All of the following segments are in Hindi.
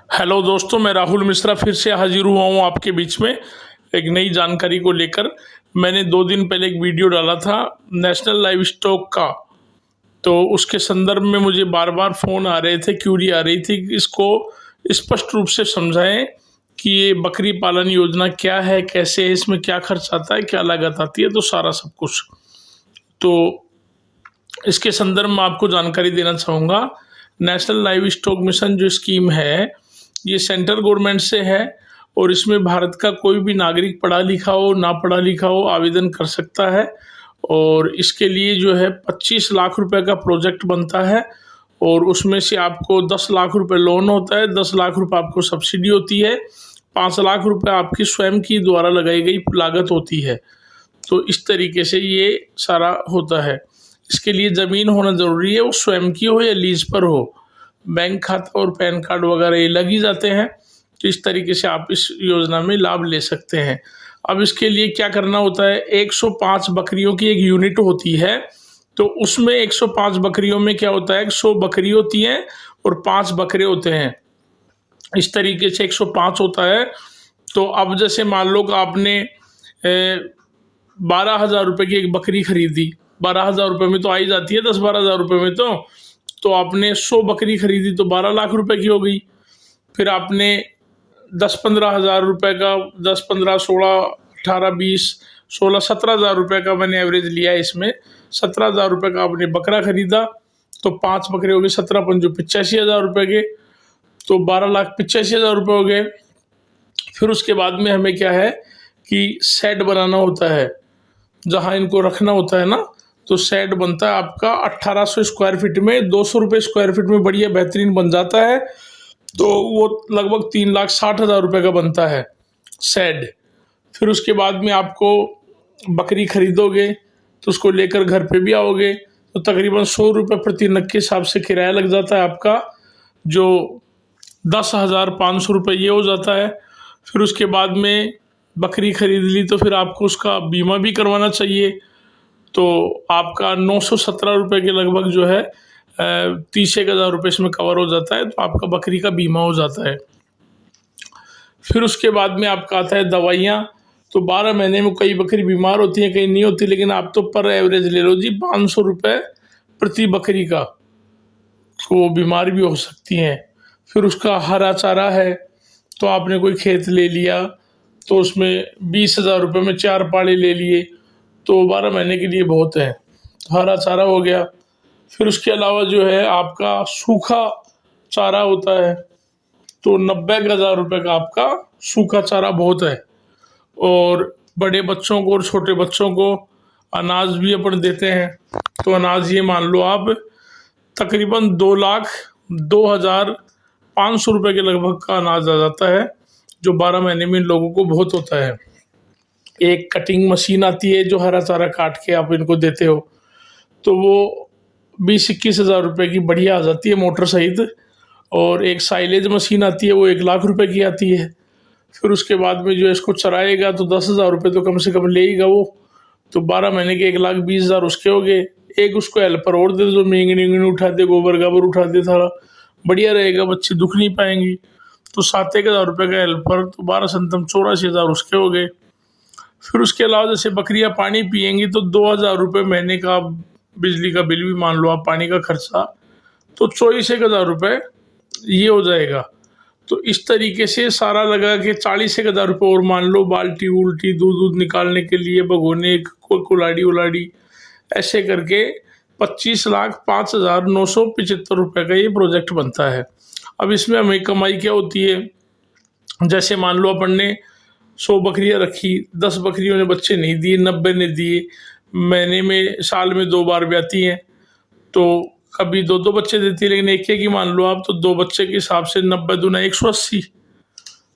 हेलो दोस्तों, मैं राहुल मिश्रा फिर से हाजिर हुआ हूँ आपके बीच में एक नई जानकारी को लेकर। मैंने 2 दिन पहले एक वीडियो डाला था नेशनल लाइव स्टॉक का, तो उसके संदर्भ में मुझे बार बार फ़ोन आ रहे थे, क्यूरी आ रही थी कि इसको स्पष्ट रूप से समझाएं कि ये बकरी पालन योजना क्या है, कैसे है, इसमें क्या खर्च आता है, क्या लागत आती है, तो सारा सब कुछ। तो इसके संदर्भ में आपको जानकारी देना चाहूँगा। नेशनल लाइव स्टॉक मिशन जो स्कीम है, ये सेंट्रल गवर्नमेंट से है और इसमें भारत का कोई भी नागरिक पढ़ा लिखा हो ना पढ़ा लिखा हो आवेदन कर सकता है। और इसके लिए जो है 25 लाख रुपए का प्रोजेक्ट बनता है और उसमें से आपको 10 लाख रुपए लोन होता है, 10 लाख रुपए आपको सब्सिडी होती है, 5 लाख रुपए आपकी स्वयं की द्वारा लगाई गई लागत होती है। तो इस तरीके से ये सारा होता है। इसके लिए ज़मीन होना ज़रूरी है, वो स्वयं की हो या लीज पर हो। बैंक खाता और पैन कार्ड वगैरह ये लग ही जाते हैं। तो इस तरीके से आप इस योजना में लाभ ले सकते हैं। अब इसके लिए क्या करना होता है, 105 बकरियों की एक यूनिट होती है। तो उसमें 105 बकरियों में क्या होता है, 100 बकरी होती हैं और 5 बकरे होते हैं। इस तरीके से 105 होता है। तो अब जैसे मान लो कि आपने 12,000 रुपये की एक बकरी खरीदी, 12,000 रुपये में तो आई जाती है, 10-12,000 रुपये में तो आपने 100 बकरी खरीदी तो 12 लाख रुपए की हो गई। फिर आपने 10-15 हज़ार रुपये का, 10-15, 16, 18, 20, 16, 17,000 रुपये का मैंने एवरेज लिया है इसमें। 17,000 रुपये का आपने बकरा खरीदा तो 5 बकरे हो गए, 17×5 85,000 रुपये के, तो 12,85,000 रुपये हो गए। फिर उसके बाद में हमें क्या है कि शेड बनाना होता है, जहाँ इनको रखना होता है ना, तो शेड बनता है आपका 1800 स्क्वायर फीट में, 200 रुपये स्क्वायर फीट में बढ़िया बेहतरीन बन जाता है। तो वो लगभग 3,60,000 रुपये का बनता है शेड। फिर उसके बाद में आपको बकरी खरीदोगे तो उसको लेकर घर पे भी आओगे तो तकरीबन 100 रुपये प्रति नग के हिसाब से किराया लग जाता है आपका, जो 10,500 रुपये ये हो जाता है। फिर उसके बाद में बकरी खरीद ली तो फिर आपको उसका बीमा भी करवाना चाहिए, तो आपका 917 रुपये के लगभग जो है 30,000 रुपये इसमें कवर हो जाता है। तो आपका बकरी का बीमा हो जाता है। फिर उसके बाद में आपका आता है दवाइयाँ। तो 12 महीने में कई बकरी बीमार होती हैं, कई नहीं होती, लेकिन आप तो पर एवरेज ले लो जी 500 रुपये प्रति बकरी का, तो वो बीमार भी हो सकती हैं। फिर उसका हरा चारा है, तो आपने कोई खेत ले लिया तो उसमें 20,000 रुपये में 4 पाड़े ले लिए तो 12 महीने के लिए बहुत है, हरा चारा हो गया। फिर उसके अलावा जो है आपका सूखा चारा होता है, तो 90,000 रुपये का आपका सूखा चारा बहुत है। और बड़े बच्चों को और छोटे बच्चों को अनाज भी अपन देते हैं, तो अनाज ये मान लो आप तकरीबन 2,02,500 रुपये के लगभग का अनाज आ जाता है, जो 12 महीने में इन लोगों को बहुत होता है। एक कटिंग मशीन आती है जो हरा चारा काट के आप इनको देते हो, तो वो 20-21 हज़ार रुपये की बढ़िया आ जाती है मोटर सहित। और एक साइलेज मशीन आती है, वो 1 लाख रुपए की आती है। फिर उसके बाद में जो इसको चराएगा तो 10,000 रुपये तो कम से कम लेगा वो, तो 12 महीने के 1,20,000 उसके हो गए। एक उसको हेल्पर और दे दो, मेंगनी उठा दे, गोबर गाबर उठा दे, सारा बढ़िया रहेगा, बच्चे दुख नहीं पाएंगी। तो 7,000 रुपये का हेल्पर, तो 12×7 84,000 उसके हो गए। फिर उसके अलावा जैसे बकरियां पानी पिएंगी तो 2,000 रुपये महीने का बिजली का बिल भी मान लो आप, पानी का खर्चा, तो 24,000 रुपये ये हो जाएगा। तो इस तरीके से सारा लगा के 40,000 रुपये और मान लो, बाल्टी उल्टी दूध निकालने के लिए, भगोने, कुलाड़ी उलाड़ी, ऐसे करके 25,05,975 रुपये का ये प्रोजेक्ट बनता है। अब इसमें हमें कमाई क्या होती है, जैसे मान लो अपन ने 100 बकरियां रखी, 10 बकरियों ने बच्चे नहीं दिए, 90 ने दिए, महीने में साल में 2 बार ब्याती हैं, तो कभी 2-2 बच्चे देती है, लेकिन एक ही मान लो आप, तो 2 बच्चे के हिसाब से 90 दूना 180,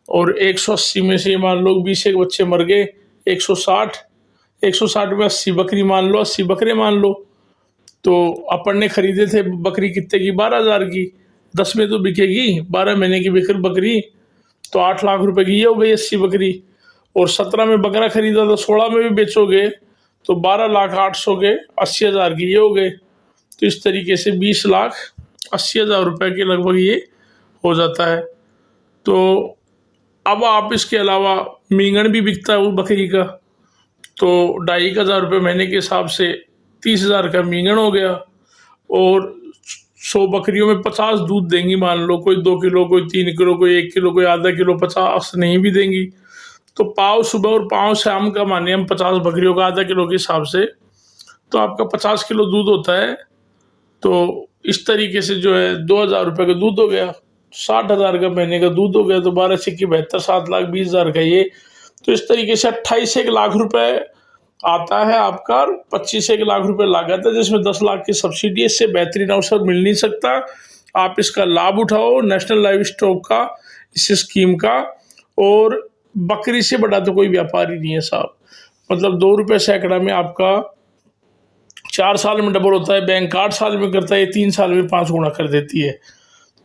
और 180 में से मान लो 20 एक बच्चे मर गए, 160 में 80 बकरी मान लो, 80 बकरे मान लो। तो अपन ने खरीदे थे बकरी कितने की, 12,000 की, 10 में तो बिकेगी, 12 महीने की बिकर बकरी, तो 8 लाख रुपए की ये हो गई 80 बकरी। और 17 में बकरा खरीदा तो 16 में भी बेचोगे तो 12,08,000 के 80,000 की ये हो गए। तो इस तरीके से 20,80,000 रुपये के लगभग ये हो जाता है। तो अब आप इसके अलावा मींगन भी बिकता है वो बकरी का, तो 2,500 रुपये महीने के हिसाब से 30,000 का मींगन हो गया। और 100 बकरियों में 50 दूध देंगी, मान लो कोई 2 किलो, कोई 3 किलो, कोई 1 किलो, कोई आधा किलो, 50 नहीं भी देंगी। तो पाव सुबह और पाव शाम का मानिए हम 50 बकरियों का आधा किलो के हिसाब से, तो आपका 50 किलो दूध होता है। तो इस तरीके से जो है 2,000 रुपये का दूध हो गया, 60,000 का महीने का दूध हो गया। तो 12 सिक्की 72, 7,20,000 का ये। तो इस तरीके से 28 1 लाख रुपए आता है आपका, 25 1 लाख रुपए लागत है, जिसमें 10 लाख की सब्सिडी है। इससे बेहतरीन अवसर मिल नहीं सकता। आप इसका लाभ उठाओ नेशनल लाइव स्टॉक का, इस स्कीम का। और बकरी से बड़ा तो कोई व्यापार ही नहीं है साहब। मतलब 2 रुपये सैकड़ा में आपका 4 साल में डबल होता है। बैंक 8 साल में करता है, 3 साल में 5 गुना कर देती है।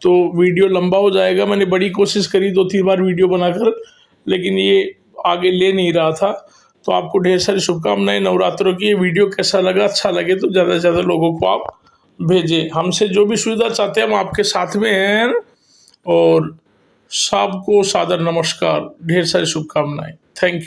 तो वीडियो लंबा हो जाएगा। मैंने बड़ी कोशिश करी 2-3 बार वीडियो बनाकर, लेकिन ये आगे ले नहीं रहा था। तो आपको ढेर सारी शुभकामनाएं नवरात्रों की। ये वीडियो कैसा लगा? अच्छा लगे तो ज़्यादा से ज़्यादा लोगों को आप भेजें। हमसे जो भी सुविधा चाहते हैं हम आपके साथ में हैं। और सबको सादर नमस्कार, ढेर सारी शुभकामनाएं। Thank you.